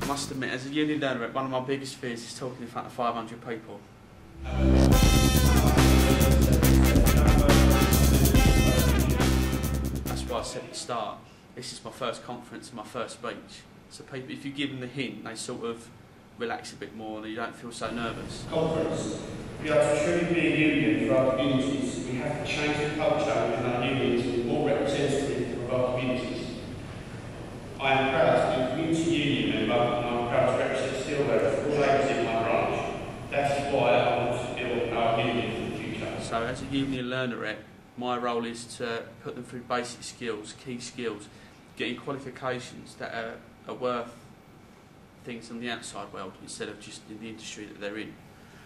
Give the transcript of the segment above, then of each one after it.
I must admit, as a uni learner, one of my biggest fears is talking in front of 500 people. That's why I said at the start, this is my first conference and my first speech. So people, if you give them the hint, they sort of relax a bit more and you don't feel so nervous. Conference. We are to truly be a union for our communities. We have to change the culture within our unions to be more representative of our communities. I am proud to be a community union member and I am proud to represent Steelworkers for all ages in my branch. That is why I want to build our union for the future. So as a union learnerette, my role is to put them through basic skills, key skills, getting qualifications that are worth things in the outside world instead of just in the industry that they're in.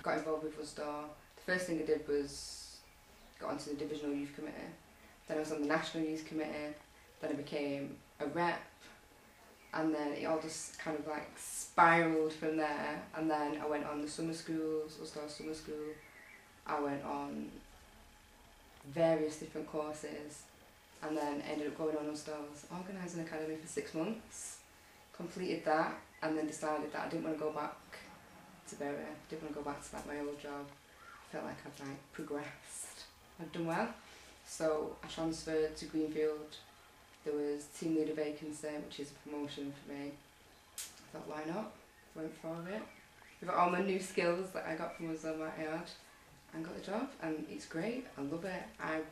Got involved with Worcester. The first thing I did was got onto the divisional youth committee. Then I was on the national youth committee. Then I became a rep. And then it all just kind of like spiralled from there. And then I went on the summer schools, Worcester Summer School. I went on various different courses. And then ended up going on Ulster's Organising Academy for 6 months. Completed that. And then decided that I didn't want to go back to Bury, didn't want to go back to like my old job. I felt like I'd like progressed, I'd done well. So I transferred to Greenfield. There was team leader vacancy, which is a promotion for me. I thought, why not? Went for it. With all my new skills that I got from Worcester Yard, and got the job, and it's great. I love it. I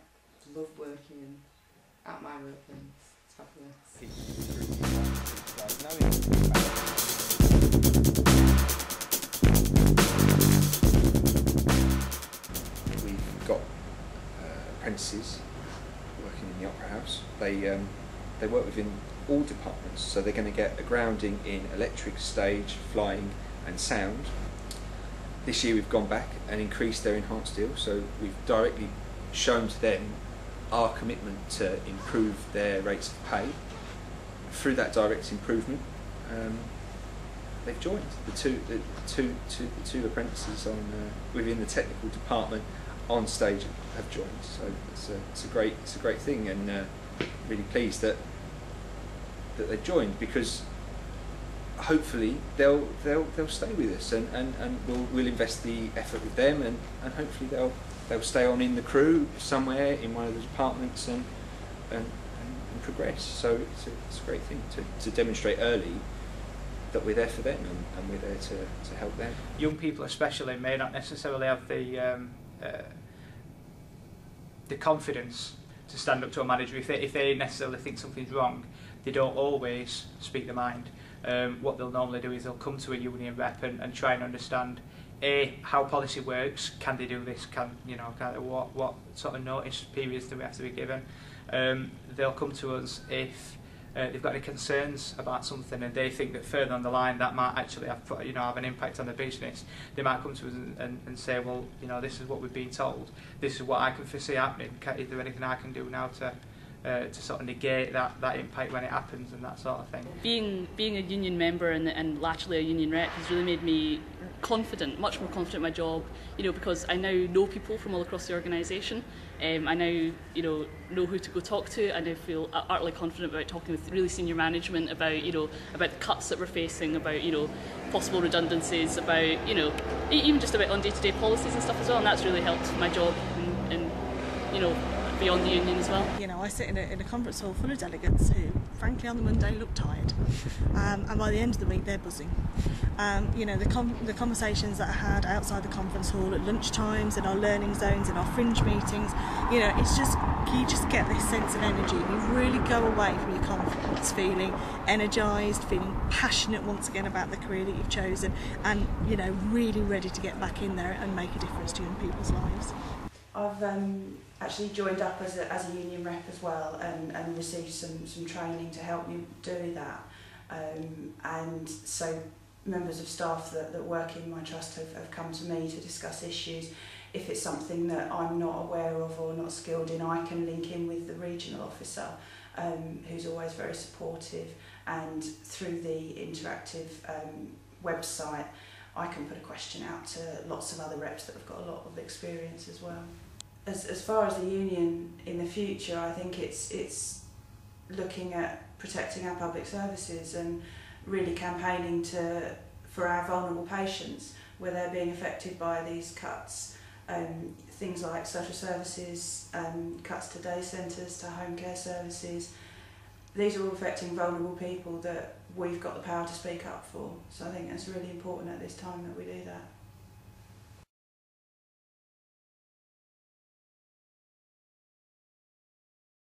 love working at my workplace. It's fabulous. We've got apprentices working in the Opera House. They work within all departments, so they're going to get a grounding in electric, stage, flying and sound. This year we've gone back and increased their enhanced deal, so we've directly shown to them our commitment to improve their rates of pay. Through that direct improvement, they've joined. The two apprentices on within the technical department on stage have joined. So it's a great thing, and really pleased that they've joined, because hopefully they'll stay with us, and we'll invest the effort with them, and hopefully they'll stay on in the crew somewhere in one of the departments and progress. So it's a great thing to demonstrate early that we're there for them, and we're there to help them. Young people especially may not necessarily have the confidence to stand up to a manager. If they necessarily think something's wrong, they don't always speak their mind. What they'll normally do is they'll come to a union rep and try and understand how policy works. Can they do this? What sort of notice periods do we have to be given? They'll come to us if they've got any concerns about something and they think that further on the line that might actually have an impact on the business. They might come to us and say, well, this is what we've been told. This is what I can foresee happening. Is there anything I can do now to sort of negate that impact when it happens, and that sort of thing? Being a union member and latterly a union rep has really made me confident, much more confident in my job, because I now know people from all across the organisation. I now know who to go talk to, and I feel utterly confident about talking with really senior management about about the cuts that we're facing, about possible redundancies, about even just about on day-to-day policies and stuff as well, and that's really helped my job and beyond the union as well. I sit in a conference hall full of delegates who, frankly, on the Monday look tired, and by the end of the week they're buzzing. The conversations that I had outside the conference hall at lunch times, in our learning zones, in our fringe meetings, it's just, you just get this sense of energy. You really go away from your conference feeling energised, feeling passionate once again about the career that you've chosen, and really ready to get back in there and make a difference to young people's lives. I've actually joined up as a union rep as well, and received some training to help me do that. And so members of staff that work in my trust have come to me to discuss issues. If it's something that I'm not aware of or not skilled in, I can link in with the regional officer, who's always very supportive, and through the interactive website I can put a question out to lots of other reps that have got a lot of experience as well. As far as the union in the future, I think it's looking at protecting our public services and really campaigning for our vulnerable patients where they're being affected by these cuts. Things like social services, cuts to day centres, to home care services. These are all affecting vulnerable people that we've got the power to speak up for. So I think it's really important at this time that we do that.